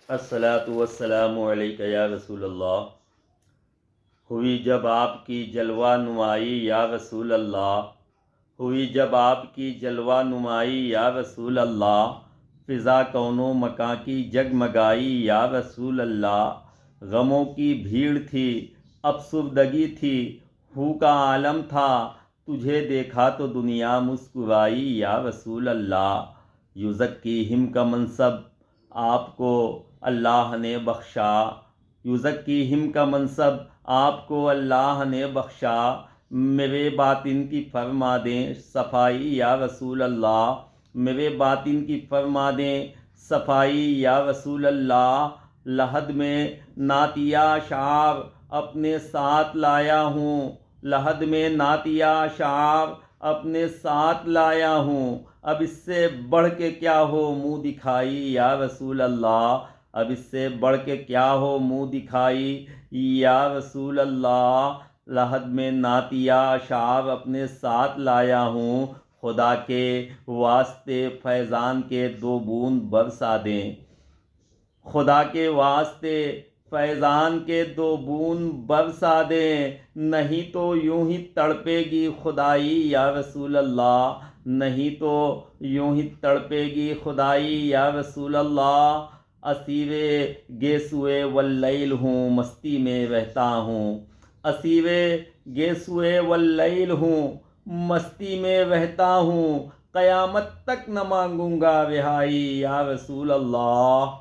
الصلاۃ والسلام علیک یا رسول اللہ۔ ہوئی جب آپ کی جلوہ نمائی یا رسول اللہ، ہوئی جب آپ کی جلوہ نمائی یا رسول اللہ، فضا کون و مکاں کی جگمگائی یا رسول اللہ۔ غموں کی بھیڑ تھی، افسردگی تھی، ہو کا عالم تھا، تجھے دیکھا تو دنیا مسکرائی یا رسول اللہ۔ یزکیہم کا منصب آپ کو اللہ نے بخشا، یزکیہم کا منصب آپ کو اللہ نے بخشا۔ میرے باطن کی فرما دیں صفائی یا رسول اللہ، میرے باطن کی فرما دیں صفائی یا رسول اللہ۔ لحد میں نعتیہ اشعار اپنے ساتھ لایا ہوں، لحد میں نعتیہ اشعار اپنے ساتھ لایا ہوں۔ اب اس سے بڑھ کے کیا ہو منہ دکھائی یا رسول اللہ، اب اس سے بڑھ کے کیا ہو منہ دکھائی یا رسول اللہ۔ لحد میں نعتیہ اشعار اپنے ساتھ لایا ہوں، خدا کے واسطے فیضان کے دو بوند برسا دیں، خدا کے واسطے فیضان کے دو بوند برسا دیں، نہیں تو یوں ہی تڑپے گی خدائی یا رسول اللہ، نہیں تو یوں ہی تڑپے گی خدائی یا رسول اللہ۔ اسیر گیسوئے واللیل ہوں، مستی میں رہتا ہوں، اسیر گیسوئے واللیل ہوں، مستی میں رہتا ہوں، قیامت تک نہ مانگوں گا رہائی یا رسول اللہ۔